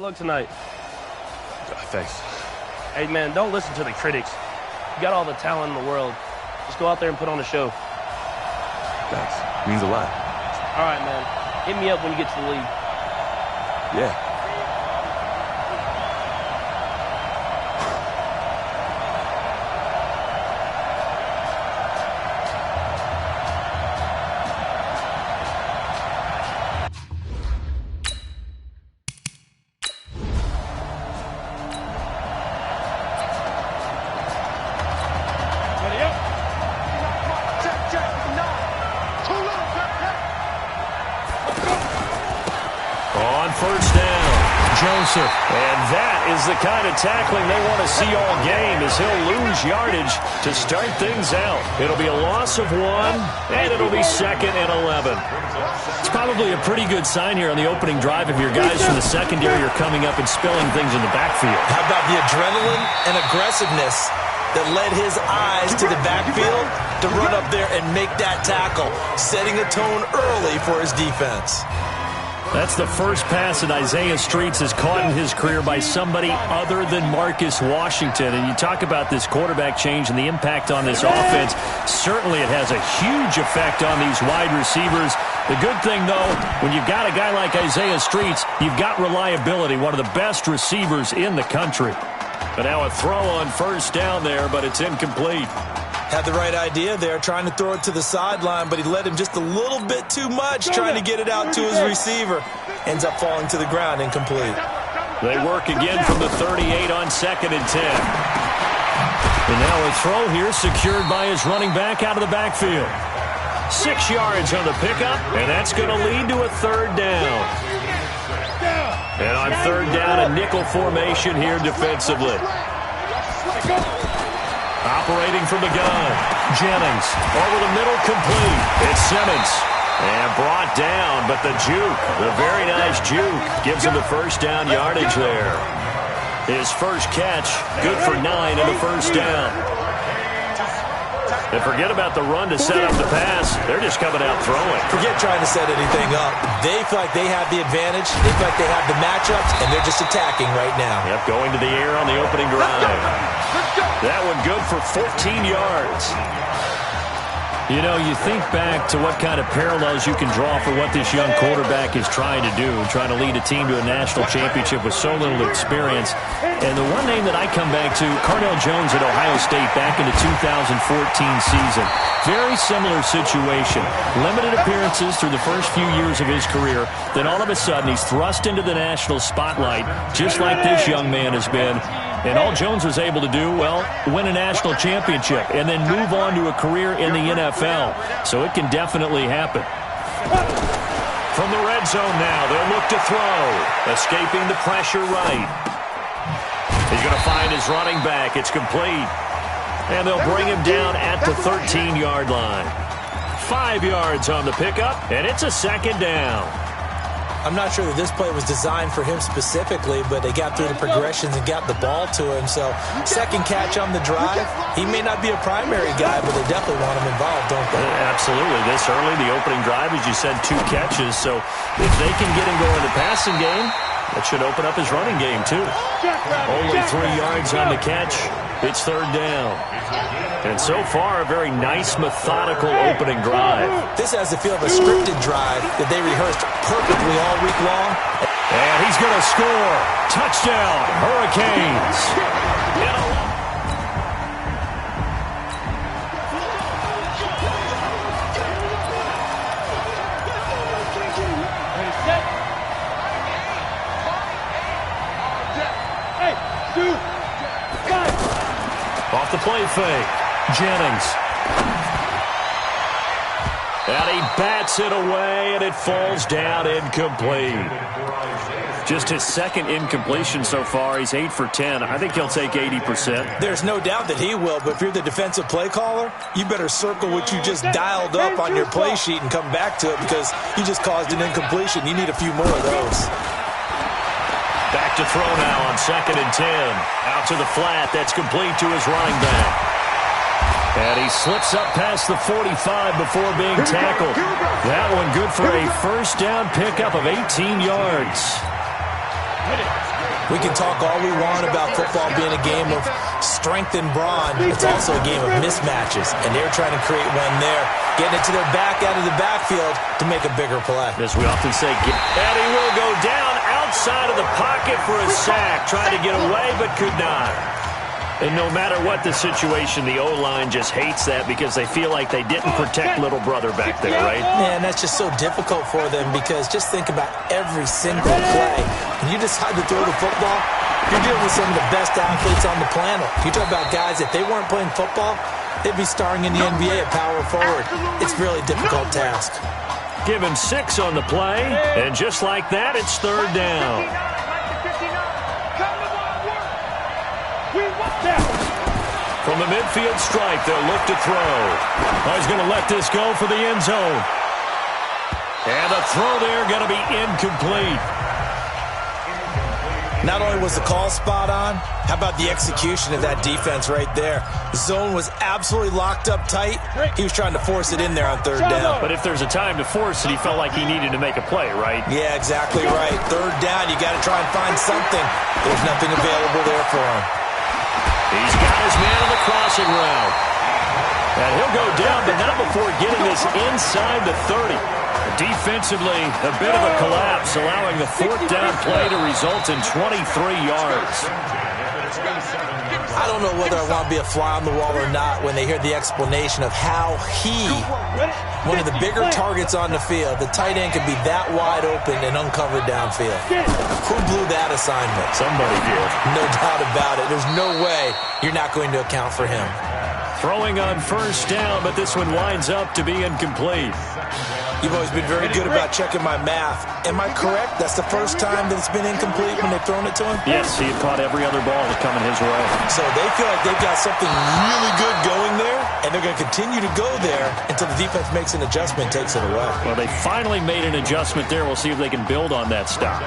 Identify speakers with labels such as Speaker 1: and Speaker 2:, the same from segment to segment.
Speaker 1: luck tonight.
Speaker 2: Thanks.
Speaker 1: Hey, man, don't listen to the critics. You got all the talent in the world. Just go out there and put on a show.
Speaker 2: Thanks. Means a lot.
Speaker 1: All right, man. Hit me up when you get to the league.
Speaker 2: Yeah.
Speaker 3: First down, Joseph. And that is the kind of tackling they want to see all game, as he'll lose yardage to start things out. It'll be a loss of 1, and it'll be 2nd and 11. It's probably a pretty good sign here on the opening drive if your guys from the secondary are coming up and spilling things in the backfield.
Speaker 4: How about the adrenaline and aggressiveness that led his eyes to the backfield to run up there and make that tackle, setting a tone early for his defense.
Speaker 3: That's the first pass that Isaiah Streets has caught in his career by somebody other than Marcus Washington. And you talk about this quarterback change and the impact on this offense. Certainly it has a huge effect on these wide receivers. The good thing, though, when you've got a guy like Isaiah Streets, you've got reliability, one of the best receivers in the country. But now a throw on first down there, but it's incomplete.
Speaker 4: Had the right idea there, trying to throw it to the sideline, but he led him just a little bit too much, trying to get it out to his receiver. Ends up falling to the ground, incomplete.
Speaker 3: They work again from the 38 on 2nd and 10. And now a throw here secured by his running back out of the backfield. 6 yards on the pickup, and that's going to lead to a 3rd down. And on 3rd down, a nickel formation here defensively. Operating from the gun, Jennings over the middle, complete. It's Simmons, and brought down, but the juke, the very nice juke, gives him the first down yardage there. His first catch, good for 9 and a first down. And forget about the run to set up the pass. They're just coming out throwing.
Speaker 4: Forget trying to set anything up. They feel like they have the advantage. They feel like they have the matchups, and they're just attacking right now.
Speaker 3: Yep, going to the air on the opening drive. That one good for 14 yards. You know, you think back to what kind of parallels you can draw for what this young quarterback is trying to do, trying to lead a team to a national championship with so little experience. And the one name that I come back to, Cardale Jones at Ohio State back in the 2014 season. Very similar situation. Limited appearances through the first few years of his career. Then all of a sudden he's thrust into the national spotlight, just like this young man has been. And all Jones was able to do, well, win a national championship and then move on to a career in the NFL. So it can definitely happen. From the red zone now, they'll look to throw. Escaping the pressure right. He's going to find his running back. It's complete. And they'll bring him down at the 13-yard line. 5 yards on the pickup, and it's a 2nd down.
Speaker 4: I'm not sure that this play was designed for him specifically, but they got through the progressions and got the ball to him. So, 2nd catch on the drive. He may not be a primary guy, but they definitely want him involved, don't they?
Speaker 3: Absolutely. This early, the opening drive, as you said, 2 catches. So, if they can get him going in the passing game, that should open up his running game, too. Only 3 yards on the catch. It's 3rd down. And so far, a very nice, methodical opening drive.
Speaker 4: This has the feel of a scripted drive that they rehearsed perfectly all week long.
Speaker 3: And he's going to score. Touchdown, Hurricanes. Off the play fake, Jennings. And he bats it away, and it falls down incomplete. Just his 2nd incompletion so far. He's 8 for 10. I think he'll take 80%.
Speaker 4: There's no doubt that he will, but if you're the defensive play caller, you better circle what you just dialed up on your play sheet and come back to it, because you just caused an incompletion. You need a few more of those.
Speaker 3: Back to throw now on 2nd and 10. Out to the flat. That's complete to his running back. And he slips up past the 45 before being tackled. That one good for a first down pickup of 18 yards.
Speaker 4: We can talk all we want about football being a game of strength and brawn. It's also a game of mismatches, and they're trying to create one there, getting it to their back out of the backfield to make a bigger play.
Speaker 3: As we often say, and he will go down outside of the pocket for a sack, trying to get away but could not. And no matter what the situation, the O-line just hates that because they feel like they didn't protect little brother back there, right?
Speaker 4: Man, that's just so difficult for them because just think about every single play. When you decide to throw the football, you're dealing with some of the best athletes on the planet. You talk about guys, if they weren't playing football, they'd be starring in the NBA at power forward. It's a really difficult task.
Speaker 3: Give him 6 on the play, and just like that, it's third down. From the midfield stripe, they'll look to throw. Oh, he's going to let this go for the end zone. And the throw there going to be incomplete.
Speaker 4: Not only was the call spot on, how about the execution of that defense right there? The zone was absolutely locked up tight. He was trying to force it in there on third down.
Speaker 3: But if there's a time to force it, he felt like he needed to make a play, right?
Speaker 4: Yeah, exactly right. Third down, you got to try and find something. There's nothing available there for him.
Speaker 3: He's got his man on the crossing route. And he'll go down, but not before getting this inside the 30. Defensively, a bit of a collapse, allowing the fourth down play to result in 23 yards.
Speaker 4: I don't know whether I want to be a fly on the wall or not when they hear the explanation of how he, one of the bigger targets on the field, the tight end could be that wide open and uncovered downfield. Who blew that assignment?
Speaker 3: Somebody did.
Speaker 4: No doubt about it. There's no way you're not going to account for him.
Speaker 3: Throwing on first down, but this one winds up to be incomplete.
Speaker 4: You've always been very good about checking my math. Am I correct? That's the first time that it's been incomplete when they've thrown it to him?
Speaker 3: Yes, he had caught every other ball that coming his way.
Speaker 4: So they feel like they've got something really good going there, and they're going to continue to go there until the defense makes an adjustment, takes it away.
Speaker 3: Well, they finally made an adjustment there. We'll see if they can build on that stop.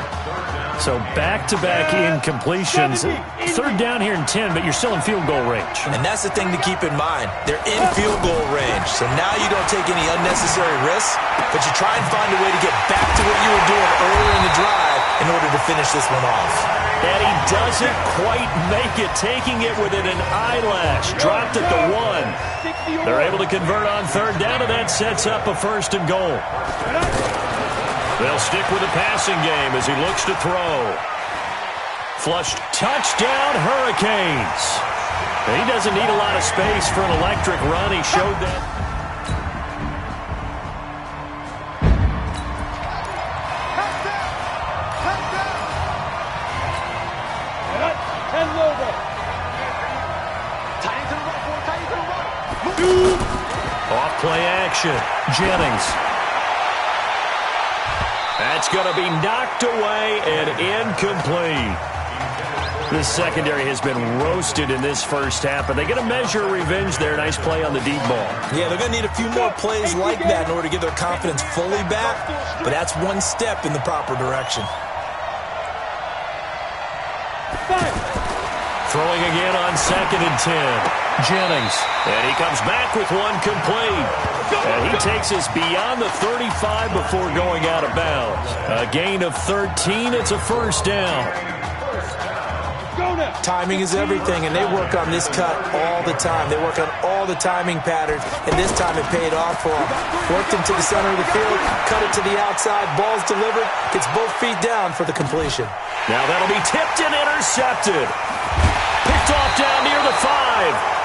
Speaker 3: So back-to-back incompletions. Third down here in 10, but you're still in field goal range.
Speaker 4: And that's the thing to keep in mind. They're in field goal range. So now you don't take any unnecessary risks, but you try and find a way to get back to what you were doing earlier in the drive in order to finish this one off.
Speaker 3: And he doesn't quite make it, taking it within an eyelash. Dropped at the 1. They're able to convert on third down, and that sets up a first and goal. They'll stick with the passing game as he looks to throw. Flushed touchdown, Hurricanes. He doesn't need a lot of space for an electric run. He showed that. Off play action. Jennings. That's going to be knocked away and incomplete. This secondary has been roasted in this first half, but they're going to measure revenge there. Nice play on the deep ball.
Speaker 4: Yeah, they're going to need a few more plays like that in order to get their confidence fully back, but that's one step in the proper direction.
Speaker 3: Throwing again on 2nd and 10. Jennings. And he comes back with one complete. And he takes us beyond the 35 before going out of bounds. A gain of 13. It's a first down.
Speaker 4: Timing is everything, and they work on this cut all the time. They work on all the timing patterns, and this time it paid off for them. Worked him to the center of the field, cut it to the outside, ball's delivered, gets both feet down for the completion.
Speaker 3: Now that'll be tipped and intercepted. Picked off down near the 5.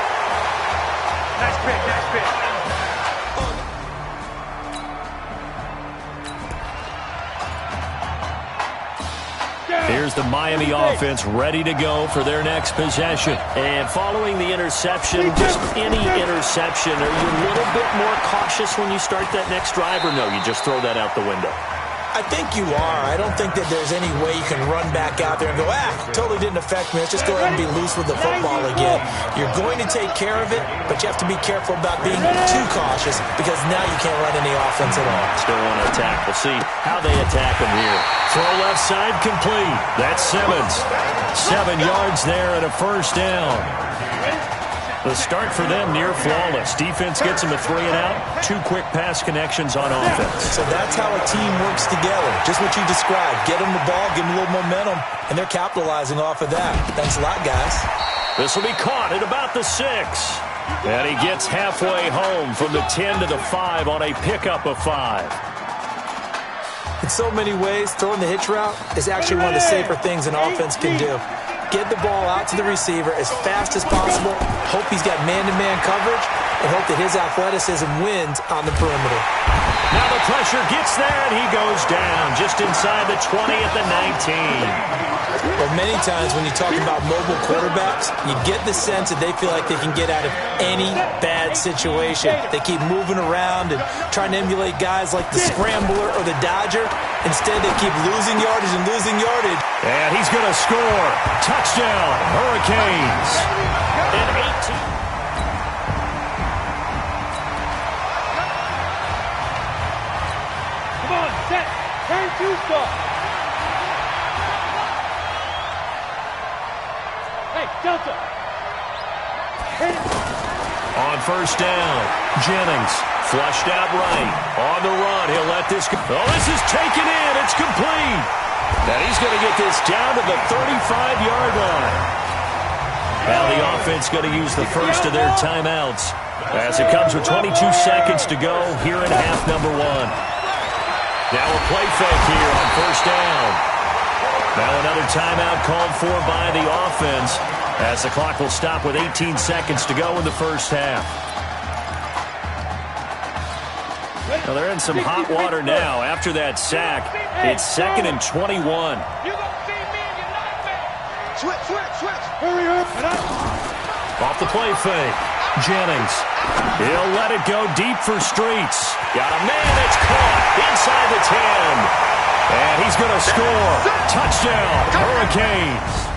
Speaker 5: Nice pick, nice pick.
Speaker 3: Here's the Miami offense ready to go for their next possession. And following the interception, just any interception, are you a little bit more cautious when you start that next drive, or no, you just throw that out the window?
Speaker 4: I think you are. I don't think that there's any way you can run back out there and go, totally didn't affect me. Let's just go ahead and be loose with the football again. You're going to take care of it, but you have to be careful about being too cautious because now you can't run any offense at all.
Speaker 3: Still want to attack. We'll see how they attack them here. Throw left side complete. That's Simmons. 7 yards there and a first down. The start for them near flawless. Defense gets them a 3 and out. 2 quick pass connections on offense.
Speaker 4: So that's how a team works together. Just what you described. Get them the ball, give them a little momentum, and they're capitalizing off of that. Thanks a lot, guys.
Speaker 3: This will be caught at about the 6. And he gets halfway home from the 10 to the 5 on a pickup of 5.
Speaker 4: In so many ways, throwing the hitch route is actually one of the safer things an offense can do. Get the ball out to the receiver as fast as possible, hope he's got man-to-man coverage, and hope that his athleticism wins on the perimeter.
Speaker 3: Now the pressure gets there, and he goes down just inside the 20 at the 19.
Speaker 4: Well, many times when you talk about mobile quarterbacks, you get the sense that they feel like they can get out of any bad situation. They keep moving around and trying to emulate guys like the Scrambler or the Dodger. Instead, they keep losing yardage and losing yardage.
Speaker 3: And he's going to score. Touchdown, Hurricanes. And 18.
Speaker 5: Come on, set. Turn 2 stop. Hey, Delta.
Speaker 3: On first down, Jennings flushed out right. On the run, he'll let this go. Oh, this is taken in. It's complete. Now he's going to get this down to the 35-yard line. Now the offense going to use the first of their timeouts as it comes with 22 seconds to go here in half number 1. Now a play fake here on first down. Now another timeout called for by the offense as the clock will stop with 18 seconds to go in the first half. Well, they're in some hot water now. After that sack, it's 2nd and 21.
Speaker 5: You gonna see me and your nightmare. Switch. Hurry up.
Speaker 3: Off the play fake, Jennings. He'll let it go deep for Streets. Got a man that's caught inside the 10. And he's going to score. Touchdown, Hurricanes.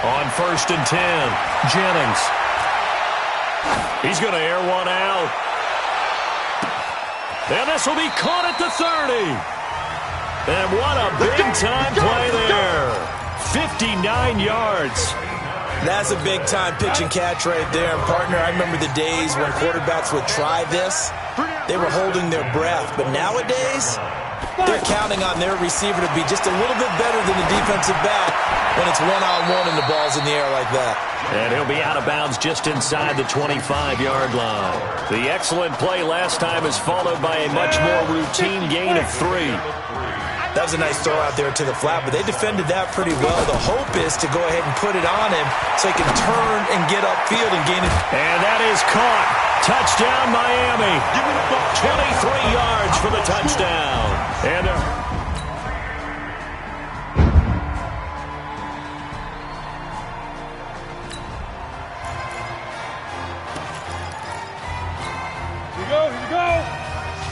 Speaker 3: On 1st and 10, Jennings. He's going to air one out. And this will be caught at the 30. And what a big-time play there. 59 yards.
Speaker 4: That's a big-time pitch and catch right there. And, partner, I remember the days when quarterbacks would try this. They were holding their breath. But nowadays, they're counting on their receiver to be just a little bit better than the defensive back when it's one-on-one and the ball's in the air like that.
Speaker 3: And he'll be out of bounds just inside the 25-yard line. The excellent play last time is followed by a much more routine gain of 3.
Speaker 4: That was a nice throw out there to the flat, but they defended that pretty well. The hope is to go ahead and put it on him so he can turn and get upfield and gain it.
Speaker 3: And that is caught. Touchdown, Miami. 23 yards for the touchdown. And
Speaker 5: Here we go.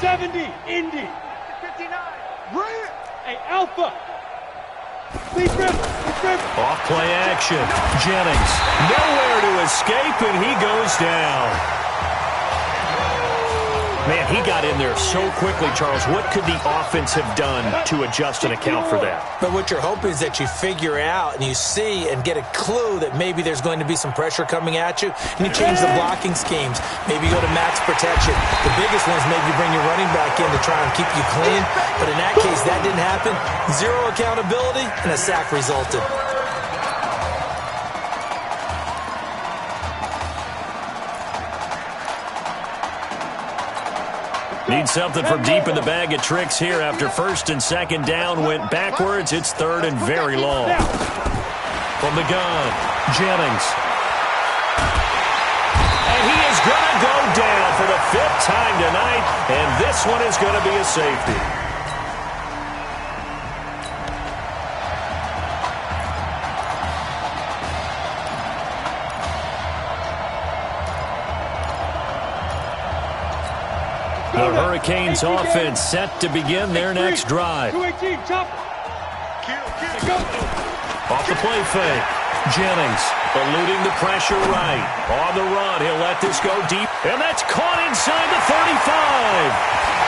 Speaker 5: 70, Indy. 59. Bring it. Hey, Alpha. Please grip.
Speaker 3: off play action. Jennings nowhere to escape, and he goes down. Man, he got in there so quickly, Charles. What could the offense have done to adjust and account for that?
Speaker 4: But what you're hoping is that you figure out and you see and get a clue that maybe there's going to be some pressure coming at you, and you change the blocking schemes. Maybe you go to max protection. The biggest one is maybe you bring your running back in to try and keep you clean. But in that case, that didn't happen. 0 accountability, and a sack resulted.
Speaker 3: Need something from deep in the bag of tricks here after 1st and 2nd down went backwards. It's 3rd and very long. From the gun, Jennings. And he is going to go down for the 5th time tonight, and this one is going to be a safety. The Hurricanes offense set to begin their next drive.
Speaker 5: 218, chop.
Speaker 3: Off the play fake. Jennings eluding the pressure right. On the run, he'll let this go deep. And that's caught inside the 35.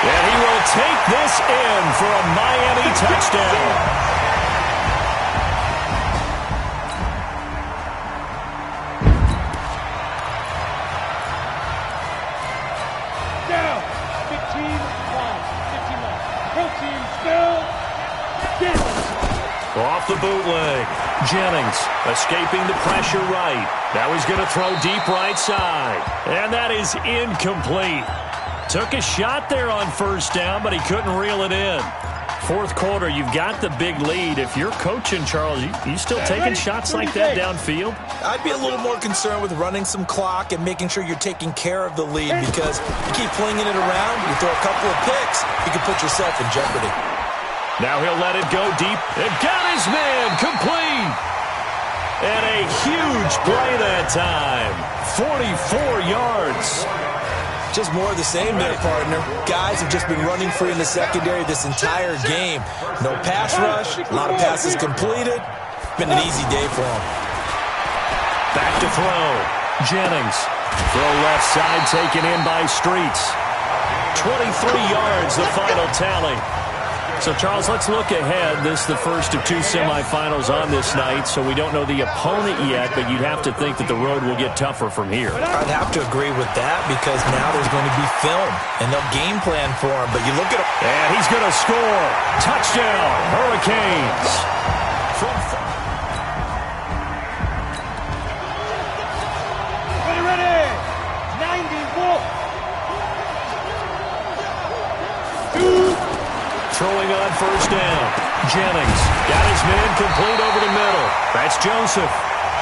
Speaker 3: And he will take this in for a Miami touchdown. Off the bootleg. Jennings escaping the pressure right. Now he's going to throw deep right side. And that is incomplete. Took a shot there on first down, but he couldn't reel it in. Fourth quarter, you've got the big lead. If you're coaching, Charles, you still taking shots like that downfield?
Speaker 4: I'd be a little more concerned with running some clock and making sure you're taking care of the lead, because you keep flinging it around, you throw a couple of picks, you can put yourself in jeopardy.
Speaker 3: Now he'll let it go deep. And got his man complete. And a huge play that time. 44 yards.
Speaker 4: Just more of the same there, partner. Guys have just been running free in the secondary this entire game. No pass rush, a lot of passes completed. Been an easy day for them.
Speaker 3: Back to throw. Jennings. Throw left side taken in by Streets. 23 yards, the final tally. So, Charles, let's look ahead. This is the first of two semifinals on this night, so we don't know the opponent yet, but you'd have to think that the road will get tougher from here.
Speaker 4: I'd have to agree with that, because now there's going to be film, and they'll game plan for him. But you look at him.
Speaker 3: And he's going to score. Touchdown, Hurricanes.
Speaker 5: Ready. 90
Speaker 3: Throwing on first down. Jennings got his man complete over the middle. That's Joseph.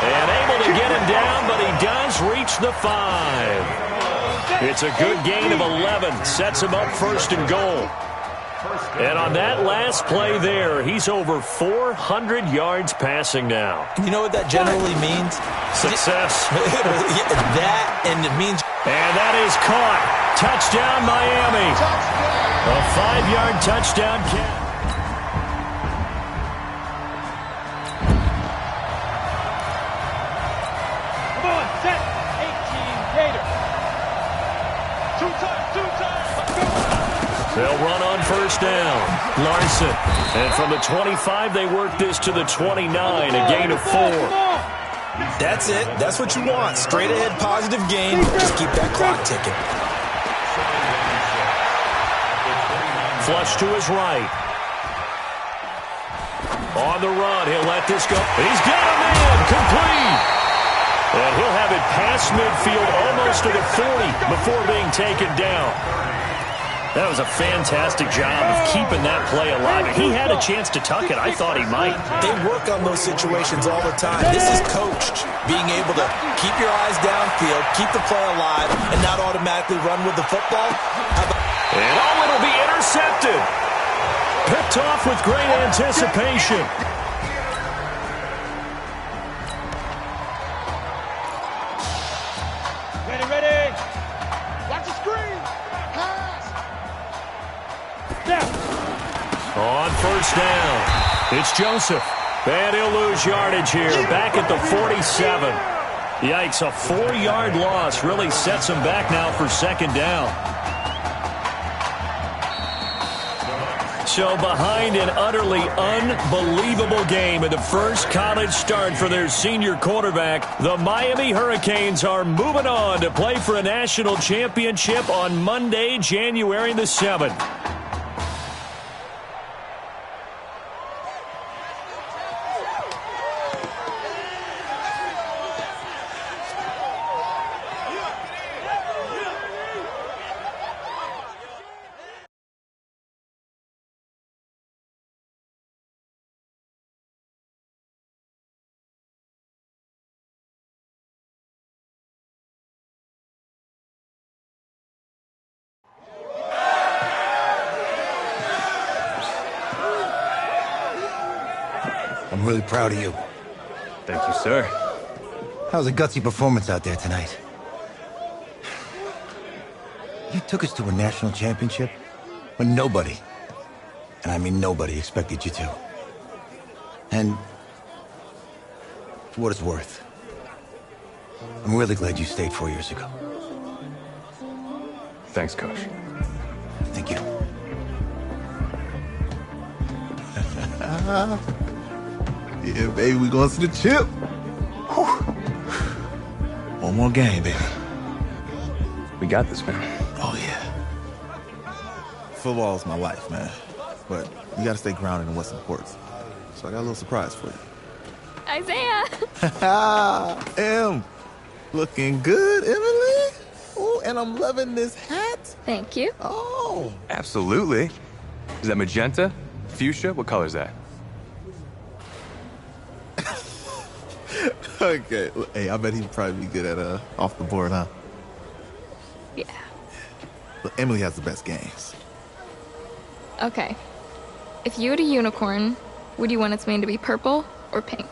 Speaker 3: And able to get him down, but he does reach the 5. It's a good gain of 11. Sets him up first and goal. And on that last play there, he's over 400 yards passing now.
Speaker 4: You know what that generally means?
Speaker 3: Success.
Speaker 4: That, and it means...
Speaker 3: And that is caught. Touchdown, Miami. A 5-yard touchdown catch.
Speaker 5: Come on, set. 18 Gator. Two times.
Speaker 3: They'll run on first down. Larson. And from the 25, they work this to the 29, a gain of 4.
Speaker 4: That's it. That's what you want. Straight ahead positive gain. Just keep that clock ticking.
Speaker 3: Flush to his right. On the run, he'll let this go. He's got a man complete. And he'll have it past midfield almost to the 40 before being taken down. That was a fantastic job of keeping that play alive. And he had a chance to tuck it. I thought he might.
Speaker 4: They work on those situations all the time. This is coached. Being able to keep your eyes downfield, keep the play alive, and not automatically run with the football.
Speaker 3: And it'll be intercepted. Picked off with great anticipation.
Speaker 5: Ready. Watch the screen. Pass.
Speaker 3: On first down, it's Joseph. And he'll lose yardage here, back at the 47. Yikes, a 4-yard loss really sets him back now for second down. So behind an utterly unbelievable game in the first college start for their senior quarterback, the Miami Hurricanes are moving on to play for a national championship on Monday, January the 7th.
Speaker 6: I'm really proud of you.
Speaker 2: Thank you, sir.
Speaker 6: That was a gutsy performance out there tonight. You took us to a national championship when nobody, and I mean nobody, expected you to. And For what it's worth, I'm really glad you stayed 4 years ago.
Speaker 2: Thanks, Coach.
Speaker 6: Thank you.
Speaker 7: Yeah, baby, we going to the chip. Whew. One more game, baby.
Speaker 2: We got this, man.
Speaker 7: Oh, yeah. Football's my life, man. But you got to stay grounded in what's important. So I got a little surprise for you.
Speaker 8: Isaiah!
Speaker 7: Looking good, Emily. Oh, and I'm loving this hat.
Speaker 8: Thank you.
Speaker 7: Oh.
Speaker 2: Absolutely. Is that magenta? Fuchsia? What color is that?
Speaker 7: Okay. Well, hey, I bet he'd probably be good at off the board, huh?
Speaker 8: Yeah.
Speaker 7: But Emily has the best games.
Speaker 8: Okay. If you had a unicorn, would you want its mane to be purple or pink?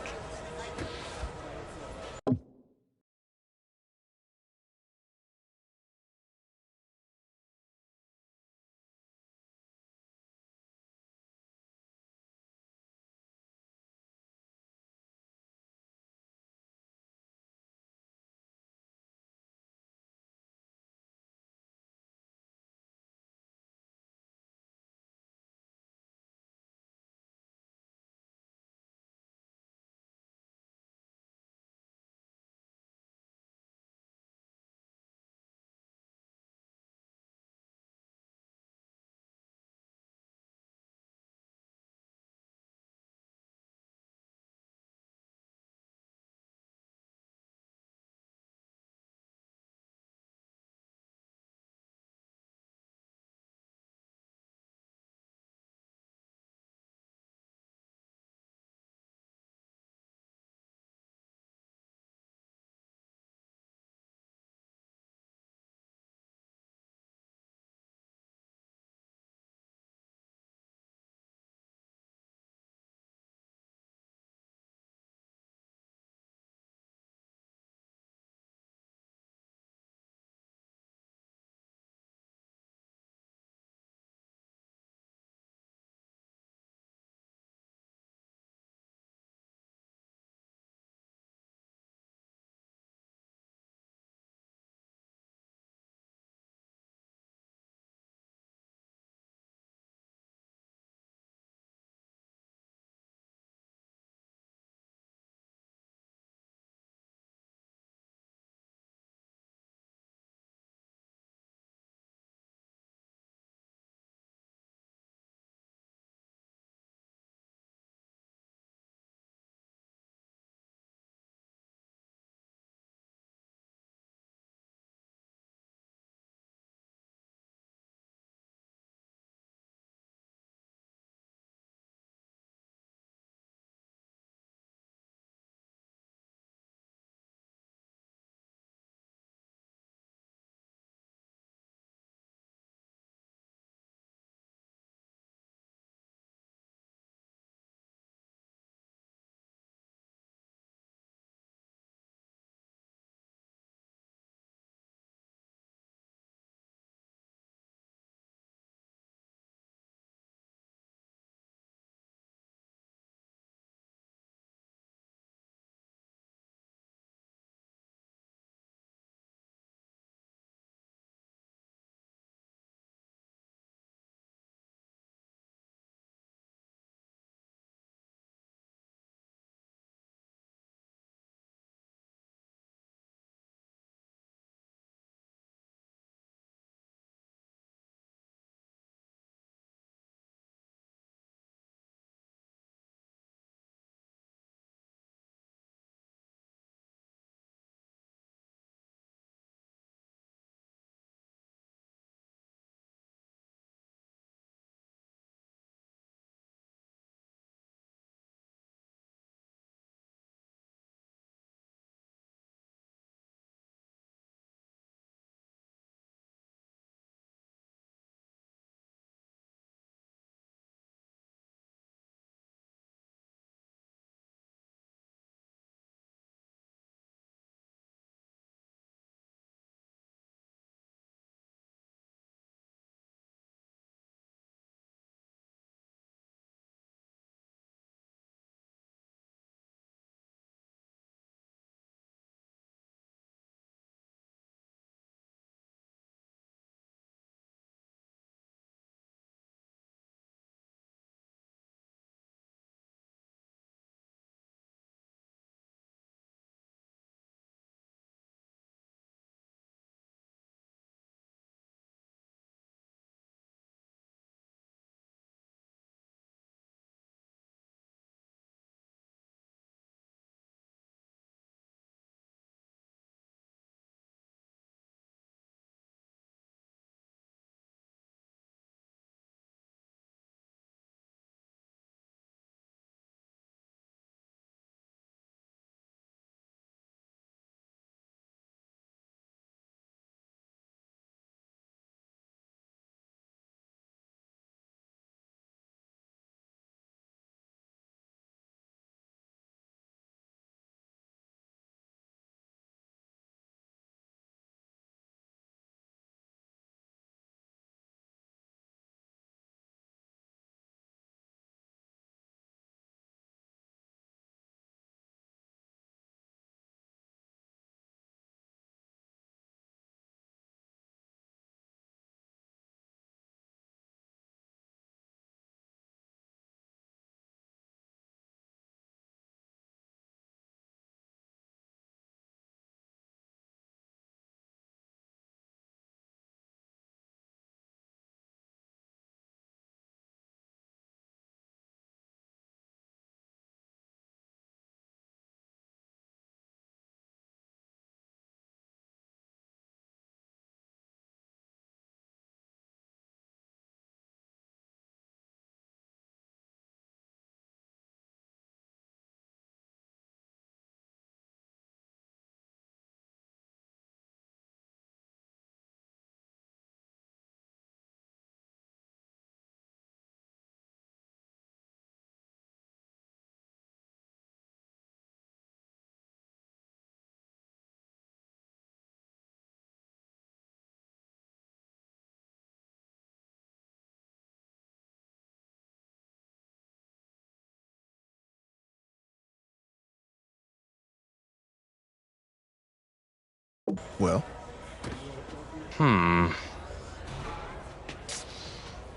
Speaker 7: Well,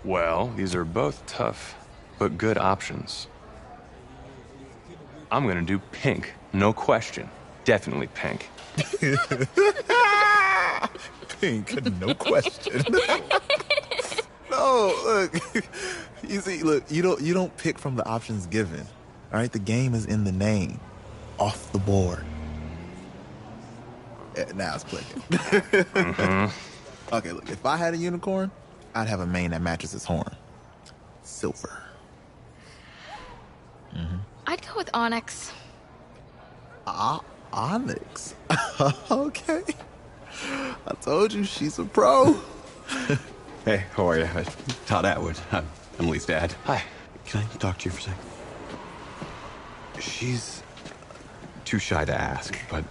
Speaker 2: Well, these are both tough, but good options. I'm gonna do pink, no question. Definitely pink.
Speaker 7: pink, no question. No, look. You see, look, you don't pick from the options given. All right, the game is in the name, off the board. Now it's clicking. Okay, look, if I had a unicorn, I'd have a mane that matches its horn. Silver.
Speaker 8: I'd go with Onyx.
Speaker 7: Onyx. Okay. I told you she's a pro.
Speaker 9: Hey, how are you? Todd Atwood. I'm Emily's dad.
Speaker 2: Hi.
Speaker 9: Can I talk to you for a second? She's too shy to ask, but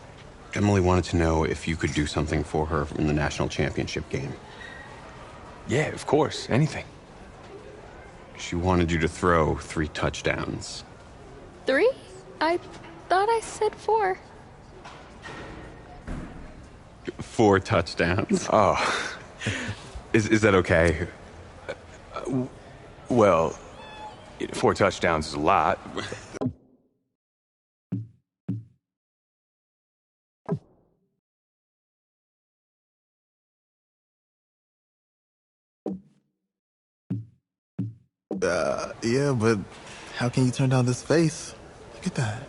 Speaker 9: Emily wanted to know if you could do something for her in the national championship game.
Speaker 2: Yeah, of course. Anything.
Speaker 9: She wanted you to throw 3 touchdowns.
Speaker 8: 3? I thought I said 4.
Speaker 9: 4 touchdowns.
Speaker 2: Oh.
Speaker 9: Is that okay?
Speaker 2: Well, 4 touchdowns is a lot.
Speaker 7: Yeah, but how can you turn down this face? Look at that.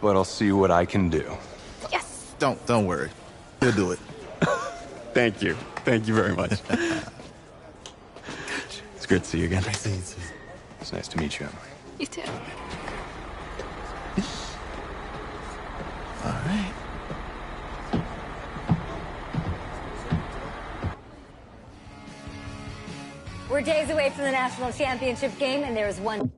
Speaker 2: But I'll see what I can do.
Speaker 8: Yes!
Speaker 7: Don't worry. He'll do it.
Speaker 9: Thank you. Thank you very much. It's great to see you again.
Speaker 7: I see you too.
Speaker 2: It's nice to meet you, Emily.
Speaker 8: You too.
Speaker 7: All right.
Speaker 10: We're days away from the national championship game, and there is one